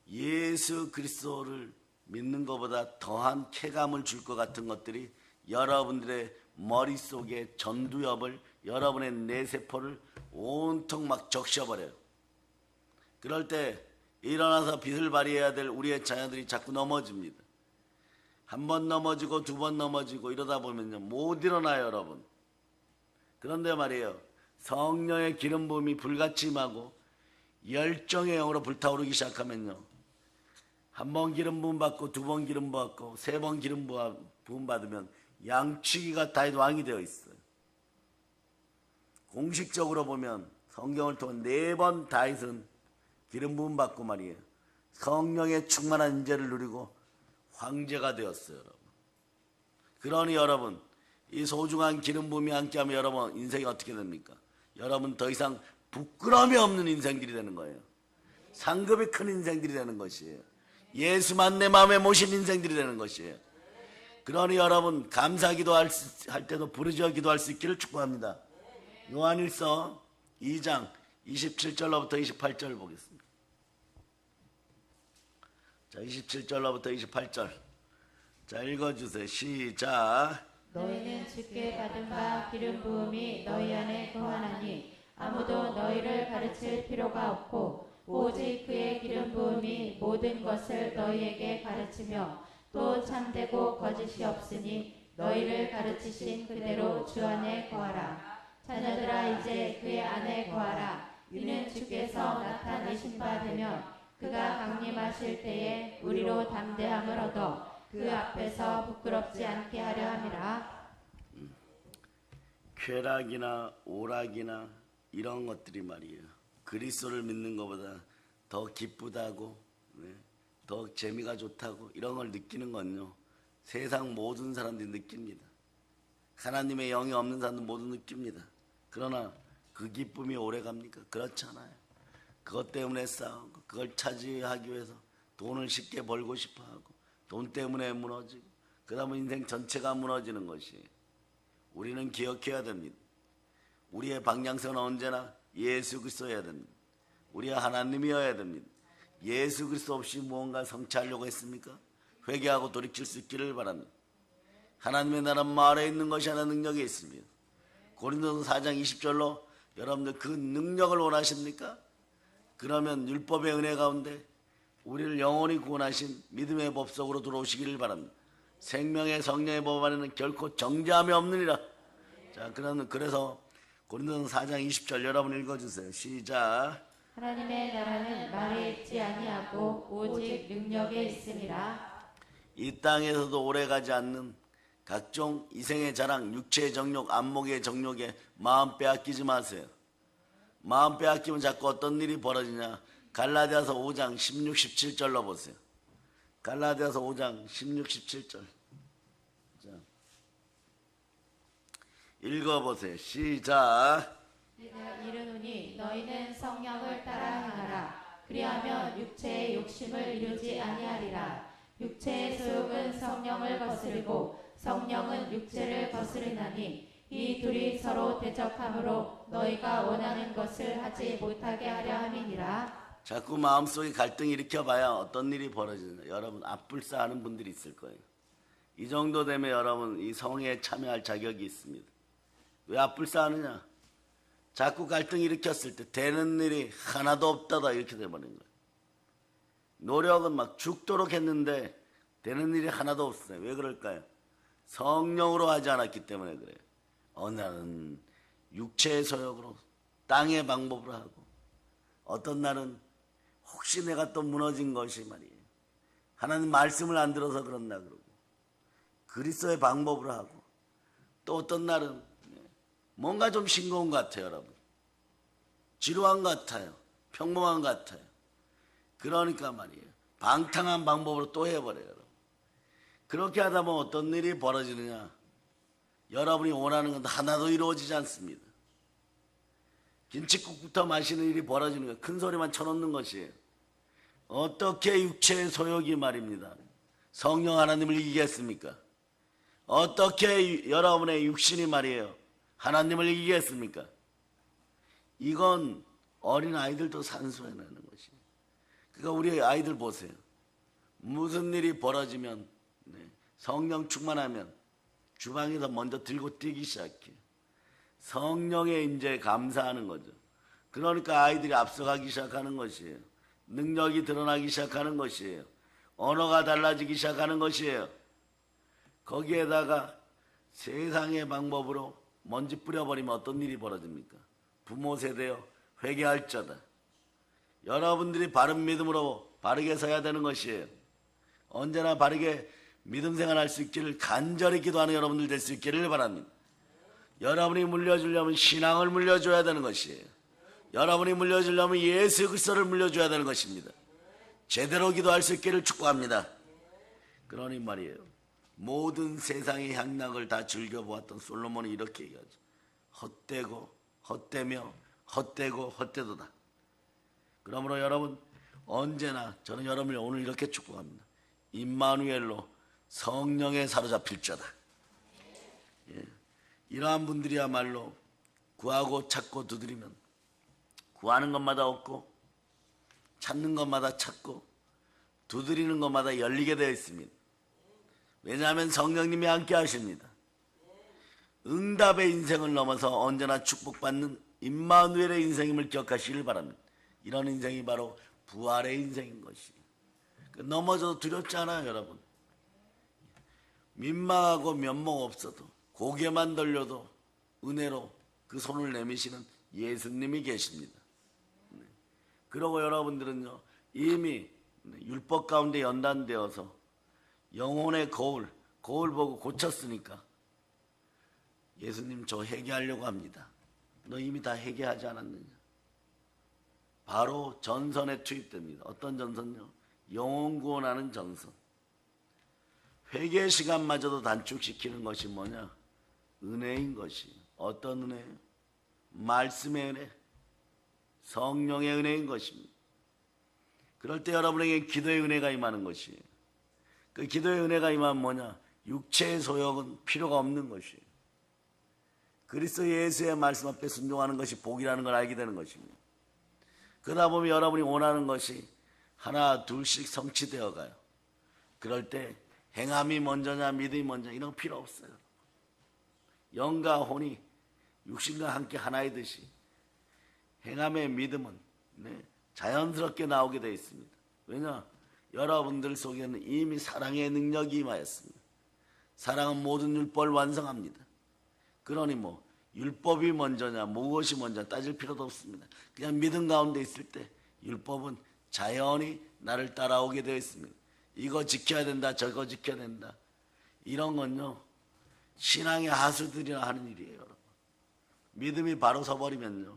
예수 그리스도를 믿는 것보다 더한 쾌감을 줄 것 같은 것들이 여러분들의 머릿속에 전두엽을, 여러분의 뇌세포를 온통 막 적셔버려요. 그럴 때 일어나서 빛을 발휘해야 될 우리의 자녀들이 자꾸 넘어집니다. 한 번 넘어지고 두 번 넘어지고 이러다 보면요, 못 일어나요 여러분. 그런데 말이에요, 성령의 기름 부음이 불같이 임하고 열정의 영으로 불타오르기 시작하면요, 한 번 기름 부음 받고 두 번 기름 받고 세 번 기름 부음 받으면 양치기가 다윗 왕이 되어 있어요. 공식적으로 보면 성경을 통해 4번 다윗은 기름 부음 받고 말이에요, 성령의 충만한 인재를 누리고 황제가 되었어요. 여러분, 그러니 여러분, 이 소중한 기름 부음이 함께하면 여러분 인생이 어떻게 됩니까? 여러분 더 이상 부끄러움이 없는 인생들이 되는 거예요. 상급이 큰 인생들이 되는 것이에요. 예수만 내 마음에 모신 인생들이 되는 것이에요. 그러니 여러분 감사 기도할 때도 부르짖어 기도할 수 있기를 축복합니다. 요한일서 2장 27절로부터 28절 보겠습니다. 자, 27절로부터 28절. 자, 읽어주세요. 시작. 너희는 주께 받은 바 기름 부음이 너희 안에 거하나니 아무도 너희를 가르칠 필요가 없고 오직 그의 기름 부음이 모든 것을 너희에게 가르치며 또 참되고 거짓이 없으니 너희를 가르치신 그대로 주 안에 거하라. 자녀들아 이제 그의 안에 거하라. 이는 주께서 나타내신 바 되면 그가 강림하실 때에 우리로 담대함을 얻어 그 앞에서 부끄럽지 않게 하려 함이라. 쾌락이나 오락이나 이런 것들이 말이에요, 그리스도를 믿는 것보다 더 기쁘다고, 더 재미가 좋다고 이런 걸 느끼는 건요, 세상 모든 사람들이 느낍니다. 하나님의 영이 없는 사람들 모두 느낍니다. 그러나 그 기쁨이 오래갑니까? 그렇잖아요. 그것 때문에 싸우고 그걸 차지하기 위해서 돈을 쉽게 벌고 싶어하고 돈 때문에 무너지고 그다음에 인생 전체가 무너지는 것이에요. 우리는 기억해야 됩니다. 우리의 방향성은 언제나 예수 그리스도여야 됩니다. 우리가 하나님이어야 됩니다. 예수 그리스도 없이 무언가 성취하려고 했습니까? 회개하고 돌이킬 수 있기를 바랍니다. 하나님의 나라 말에 있는 것이 하나 능력이 있습니다. 고린도서 4장 20절로 여러분들 그 능력을 원하십니까? 그러면 율법의 은혜 가운데 우리를 영원히 구원하신 믿음의 법 속으로 들어오시기를 바랍니다. 생명의 성령의 법 안에는 결코 정죄함이 없느니라. 자, 그래서 고린도서 4장 20절 여러분 읽어주세요. 시작. 하나님의 나라는 말에 있지 아니하고 오직 능력에 있음이라. 이 땅에서도 오래가지 않는 각종 이생의 자랑, 육체의 정욕, 안목의 정욕에 마음 빼앗기지 마세요. 마음 빼앗기면 자꾸 어떤 일이 벌어지냐. 갈라디아서 5장 16, 17절로 보세요. 갈라디아서 5장 16, 17절. 자, 읽어보세요. 시작. 내가 이르노니 너희는 성령을 따라 행하라. 그리하면 육체의 욕심을 이루지 아니하리라. 육체의 소욕은 성령을 거스르고 성령은 육체를 거스르나니 이 둘이 서로 대적함으로 너희가 원하는 것을 하지 못하게 하려 함이니라. 자꾸 마음속에 갈등 일으켜봐야 어떤 일이 벌어지느냐. 여러분 앞불싸하는 분들이 있을 거예요. 이 정도 되면 여러분 이 성회에 참여할 자격이 있습니다. 왜 앞불싸하느냐. 자꾸 갈등 일으켰을 때 되는 일이 하나도 없다다 이렇게 돼버린 거예요. 노력은 막 죽도록 했는데 되는 일이 하나도 없어요. 왜 그럴까요? 성령으로 하지 않았기 때문에 그래요. 어느 날은 육체의 소욕으로 땅의 방법으로 하고 어떤 날은 혹시 내가 또 무너진 것이 말이에요. 하나님 말씀을 안 들어서 그런다 그러고 그리스도의 방법으로 하고 또 어떤 날은 뭔가 좀 싱거운 것 같아요. 여러분 지루한 것 같아요. 평범한 것 같아요. 그러니까 말이에요. 방탕한 방법으로 또 해버려요. 여러분. 그렇게 하다 보면 어떤 일이 벌어지느냐. 여러분이 원하는 건 하나도 이루어지지 않습니다. 김치국부터 마시는 일이 벌어지는 거예요. 큰 소리만 쳐놓는 것이에요. 어떻게 육체의 소욕이 말입니다. 성령 하나님을 이기겠습니까? 어떻게 여러분의 육신이 말이에요. 하나님을 이기겠습니까? 이건 어린 아이들도 산수해내는 것이에요. 그러니까 우리 아이들 보세요. 무슨 일이 벌어지면 성령 충만하면 주방에서 먼저 들고 뛰기 시작해요. 성령의 임재에 감사하는 거죠. 그러니까 아이들이 앞서가기 시작하는 것이에요. 능력이 드러나기 시작하는 것이에요. 언어가 달라지기 시작하는 것이에요. 거기에다가 세상의 방법으로 먼지 뿌려버리면 어떤 일이 벌어집니까? 부모 세대여 회개할자다. 여러분들이 바른 믿음으로 바르게 서야 되는 것이에요. 언제나 바르게 믿음 생활할 수 있기를 간절히 기도하는 여러분들 될 수 있기를 바랍니다. 여러분이 물려주려면 신앙을 물려줘야 되는 것이에요. 여러분이 물려주려면 예수 그리스도를 물려줘야 되는 것입니다. 제대로 기도할 수 있기를 축복합니다. 그러니 말이에요. 모든 세상의 향락을 다 즐겨보았던 솔로몬이 이렇게 얘기하죠. 헛되고 헛되며 헛되고 헛되도다. 그러므로 여러분 언제나 저는 여러분을 오늘 이렇게 축복합니다. 임마누엘로 성령에 사로잡힐 자다. 예. 이러한 분들이야말로 구하고 찾고 두드리면 구하는 것마다 얻고 찾는 것마다 찾고 두드리는 것마다 열리게 되어 있습니다. 왜냐하면 성령님이 함께 하십니다. 응답의 인생을 넘어서 언제나 축복받는 임마누엘의 인생임을 기억하시길 바랍니다. 이런 인생이 바로 부활의 인생인 것이에요. 넘어져도 두렵지 않아요. 여러분 민망하고 면목 없어도 고개만 돌려도 은혜로 그 손을 내미시는 예수님이 계십니다. 그러고 여러분들은요 이미 율법 가운데 연단되어서 영혼의 거울 보고 고쳤으니까 예수님 저 회개하려고 합니다. 너 이미 다 회개하지 않았느냐. 바로 전선에 투입됩니다. 어떤 전선요? 영혼 구원하는 전선. 회개 시간마저도 단축시키는 것이 뭐냐? 은혜인 것이. 어떤 은혜예요? 말씀의 은혜, 성령의 은혜인 것입니다. 그럴 때 여러분에게 기도의 은혜가 임하는 것이에요. 그 기도의 은혜가 임하면 뭐냐? 육체의 소욕은 필요가 없는 것이에요. 그리스도 예수의 말씀 앞에 순종하는 것이 복이라는 걸 알게 되는 것입니다. 그러다 보면 여러분이 원하는 것이 하나 둘씩 성취되어 가요. 그럴 때 행함이 먼저냐 믿음이 먼저냐 이런 거 필요 없어요. 영과 혼이 육신과 함께 하나이듯이 행함의 믿음은 자연스럽게 나오게 되어 있습니다. 왜냐? 여러분들 속에는 이미 사랑의 능력이 임하였습니다. 사랑은 모든 율법을 완성합니다. 그러니 율법이 먼저냐 무엇이 먼저 따질 필요도 없습니다. 그냥 믿음 가운데 있을 때 율법은 자연히 나를 따라오게 되어 있습니다. 이거 지켜야 된다 저거 지켜야 된다 이런 건요 신앙의 하수들이나 하는 일이에요. 여러분. 믿음이 바로 서버리면요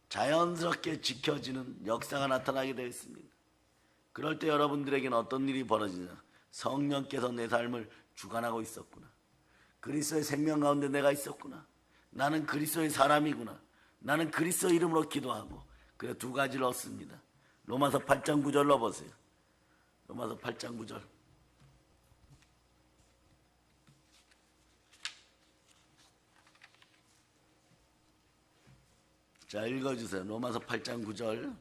자연스럽게 지켜지는 역사가 나타나게 되어 있습니다. 그럴 때 여러분들에게는 어떤 일이 벌어지냐, 성령께서 내 삶을 주관하고 있었구나, 그리스도의 생명 가운데 내가 있었구나, 나는 그리스도의 사람이구나, 나는 그리스도 이름으로 기도하고. 그래 두 가지를 얻습니다. 로마서 8장 9절로 보세요. 로마서 8장 9절. 자 읽어주세요. 로마서 8장 9절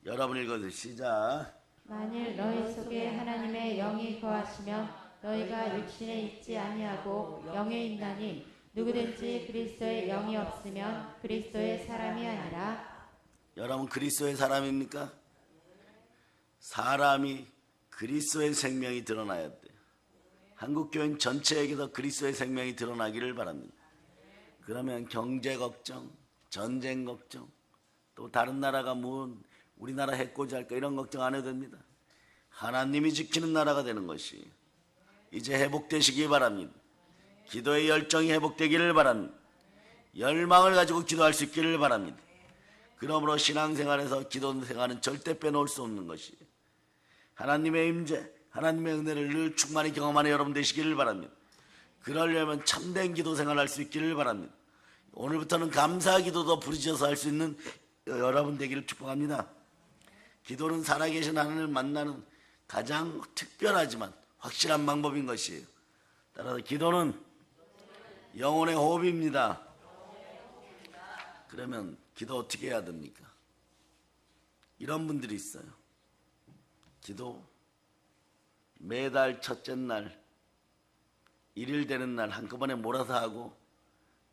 여러분 읽어주세요. 시작. 만일 너희 속에 하나님의 영이 거하시면 너희가 육신에 있지 아니하고 영에 있나니 누구든지 그리스도의 영이 없으면 그리스도의 사람이 아니라. 여러분 그리스도의 사람입니까? 사람이 그리스도의 생명이 드러나야 돼요. 한국교인 전체에게서 그리스도의 생명이 드러나기를 바랍니다. 그러면 경제 걱정, 전쟁 걱정, 또 다른 나라가 우리나라 해코지 할까 이런 걱정 안 해도 됩니다. 하나님이 지키는 나라가 되는 것이 이제 회복되시기 바랍니다. 기도의 열정이 회복되기를 바랍니다. 열망을 가지고 기도할 수 있기를 바랍니다. 그러므로 신앙생활에서 기도생활은 절대 빼놓을 수 없는 것이에요. 하나님의 임재, 하나님의 은혜를 늘 충만히 경험하는 여러분 되시기를 바랍니다. 그러려면 참된 기도생활을 할 수 있기를 바랍니다. 오늘부터는 감사 기도도 부르짖어서 할 수 있는 여러분 되기를 축복합니다. 기도는 살아계신 하나님을 만나는 가장 특별하지만 확실한 방법인 것이에요. 따라서 기도는 영혼의 호흡입니다. 그러면 기도 어떻게 해야 됩니까? 이런 분들이 있어요. 기도 매달 첫째 날 1일 되는 날 한꺼번에 몰아서 하고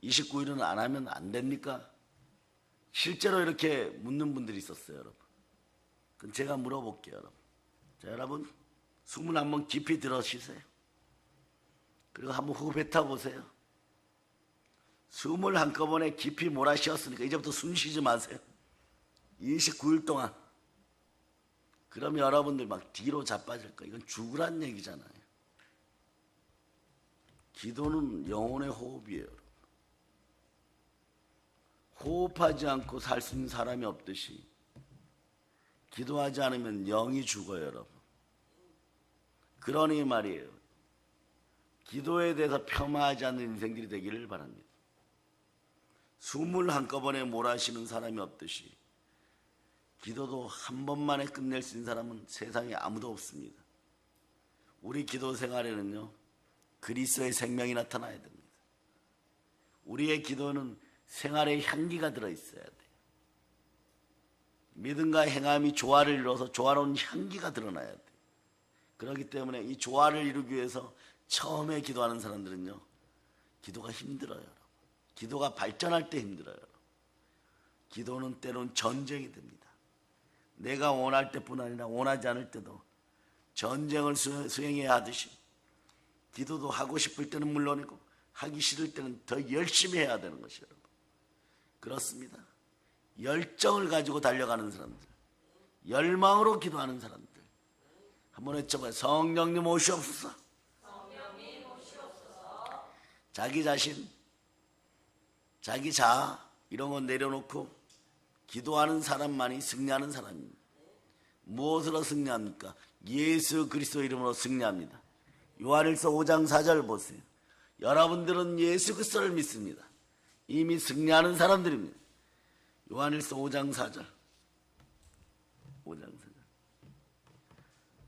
29일은 안 하면 안 됩니까? 실제로 이렇게 묻는 분들이 있었어요. 여러분. 그럼 제가 물어볼게요. 여러분. 자, 여러분 숨을 한번 깊이 들어 쉬세요. 그리고 한번 호흡 뱉어보세요. 숨을 한꺼번에 깊이 몰아 쉬었으니까 이제부터 숨 쉬지 마세요. 29일 동안. 그러면 여러분들 막 뒤로 자빠질 거예요. 이건 죽으란 얘기잖아요. 기도는 영혼의 호흡이에요. 여러분. 호흡하지 않고 살 수 있는 사람이 없듯이 기도하지 않으면 영이 죽어요. 여러분. 그러니 말이에요. 기도에 대해서 폄하하지 않는 인생들이 되기를 바랍니다. 숨을 한꺼번에 몰아쉬는 사람이 없듯이 기도도 한 번만에 끝낼 수 있는 사람은 세상에 아무도 없습니다. 우리 기도 생활에는요 그리스도의 생명이 나타나야 됩니다. 우리의 기도는 생활에 향기가 들어있어야 돼요. 믿음과 행함이 조화를 이루어서 조화로운 향기가 드러나야 돼요. 그렇기 때문에 이 조화를 이루기 위해서 처음에 기도하는 사람들은요 기도가 힘들어요. 기도가 발전할 때 힘들어요. 기도는 때로는 전쟁이 됩니다. 내가 원할 때뿐 아니라 원하지 않을 때도 전쟁을 수행해야 하듯이 기도도 하고 싶을 때는 물론이고 하기 싫을 때는 더 열심히 해야 되는 것이에요. 그렇습니다. 열정을 가지고 달려가는 사람들, 열망으로 기도하는 사람들 한번 외쳐봐요. 성령님 오시옵소서. 자기 자신, 자기 자아 이런 거 내려놓고 기도하는 사람만이 승리하는 사람입니다. 무엇으로 승리합니까? 예수 그리스도 이름으로 승리합니다. 요한일서 5장 4절 보세요. 여러분들은 예수 그리스도를 믿습니다. 이미 승리하는 사람들입니다. 요한일서 5장 4절. 5장 4절.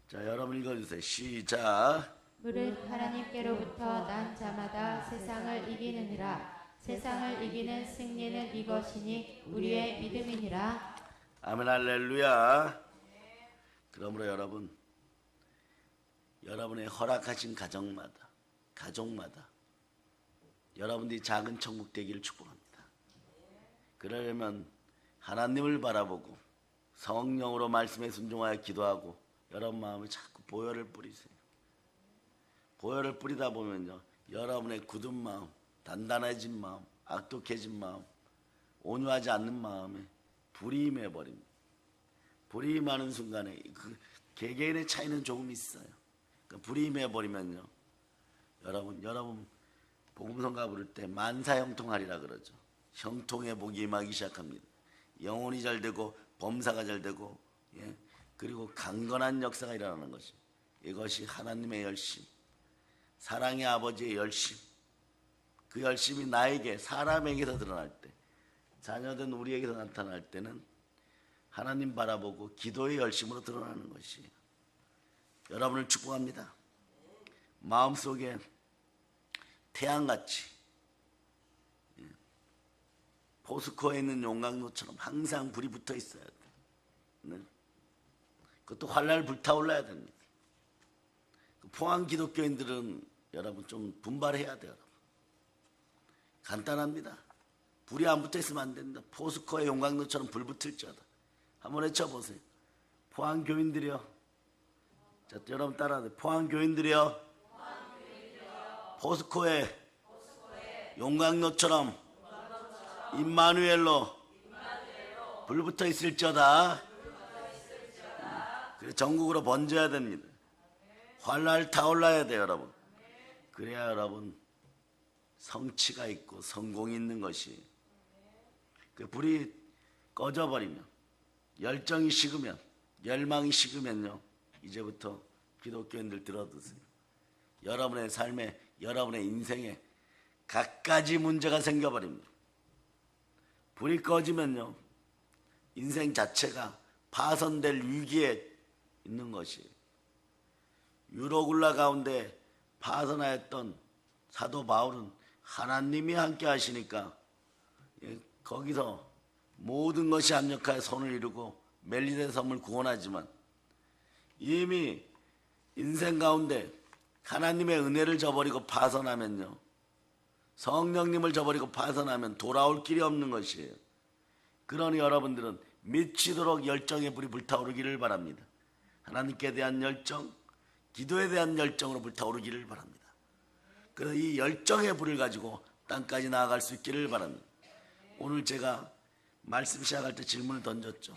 자, 여러분 읽어주세요. 시작. 무릇 하나님께로부터 난 자마다 세상을 이기느니라. 세상을 이기는 승리는 이것이니 우리의 믿음이니라. 아멘 할렐루야. 그러므로 여러분의 허락하신 가족마다 여러분들이 작은 천국 되기를 축복합니다. 그러려면 하나님을 바라보고 성령으로 말씀에 순종하여 기도하고 여러분 마음에 자꾸 보혈을 뿌리세요. 보혈을 뿌리다 보면요 여러분의 굳은 마음, 단단해진 마음, 악독해진 마음, 온유하지 않는 마음에 불이 임해버립니다. 불이 임하는 순간에 그 개개인의 차이는 조금 있어요. 그러니까 불이 임해버리면요, 여러분 복음성가 부를 때 만사형통하리라 그러죠. 형통의 복이 임하기 시작합니다. 영혼이 잘 되고 범사가 잘 되고, 예, 그리고 강건한 역사가 일어나는 것이, 이것이 하나님의 열심, 사랑의 아버지의 열심, 그 열심이 나에게, 사람에게서 드러날 때, 자녀된 우리에게서 나타날 때는 하나님 바라보고 기도의 열심으로 드러나는 것이에요. 여러분을 축복합니다. 마음속에 태양같이, 예, 포스코에 있는 용광로처럼 항상 불이 붙어 있어야 돼요. 네? 그것도 활활 불타올라야 됩니다. 포항 기독교인들은 여러분 좀 분발해야 돼요. 여러분. 간단합니다. 불이 안 붙어 있으면 안 된다. 포스코의 용광로처럼 불 붙을지어다. 한번 외쳐보세요. 포항 교인들이여. 자, 여러분 따라하세요. 포항 교인들이여. 포스코의 용광로처럼 임마누엘로 불 붙어 있을지어다. 그래서 전국으로 번져야 됩니다. 활활 타올라야 돼요, 여러분. 그래야 여러분 성취가 있고 성공이 있는 것이. 그 불이 꺼져버리면, 열정이 식으면, 열망이 식으면요, 이제부터 기독교인들 들어두세요. 여러분의 삶에, 여러분의 인생에 갖가지 문제가 생겨버립니다. 불이 꺼지면요, 인생 자체가 파손될 위기에 있는 것이에요. 유로굴라 가운데 파선하였던 사도 바울은 하나님이 함께 하시니까, 예, 거기서 모든 것이 합력하여 손을 이루고 멜리데 섬을 구원하지만, 이미 인생 가운데 하나님의 은혜를 저버리고 파선하면요, 성령님을 저버리고 파선하면 돌아올 길이 없는 것이에요. 그러니 여러분들은 미치도록 열정의 불이 불타오르기를 바랍니다. 하나님께 대한 열정, 기도에 대한 열정으로 불타오르기를 바랍니다. 그래서 이 열정의 불을 가지고 땅까지 나아갈 수 있기를 바랍니다. 오늘 제가 말씀 시작할 때 질문을 던졌죠.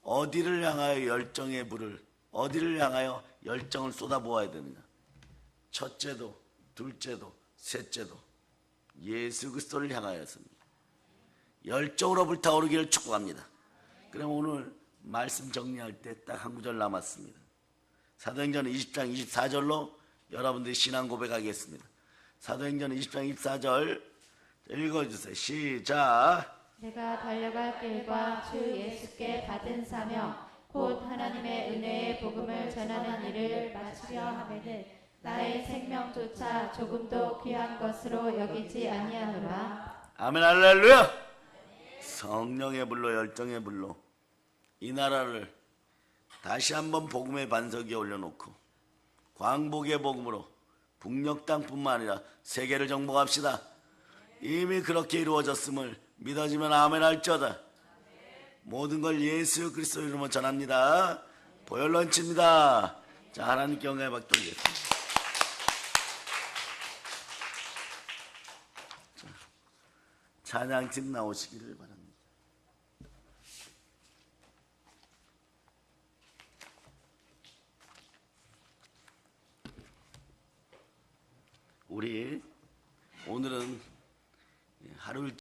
어디를 향하여 열정의 불을, 어디를 향하여 열정을 쏟아부어야 되느냐. 첫째도 둘째도 셋째도 예수 그리스도를 향하여였습니다. 열정으로 불타오르기를 축복합니다. 그럼 오늘 말씀 정리할 때 딱 한 구절 남았습니다. 사도행전 20장 24절로 여러분들이 신앙 고백하겠습니다. 사도행전 20장 24절 읽어주세요. 시작. 내가 달려갈 길과 주 예수께 받은 사명 곧 하나님의 은혜의 복음을 전하는 일을 마치려 하면은 나의 생명조차 조금도 귀한 것으로 여기지 아니하노라. 아멘. 할렐루야. 성령의 불로, 열정의 불로 이 나라를 다시 한번 복음의 반석 위에 올려놓고 광복의 복음으로 북녘 땅뿐만 아니라 세계를 정복합시다. 이미 그렇게 이루어졌음을 믿어지면 아멘 할지어다. 모든 걸 예수 그리스도 이름으로 전합니다. 보혈 런치입니다. 자, 하나님께 영광의 박수 올리겠습니다. 찬양팀 나오시기를 바랍니다.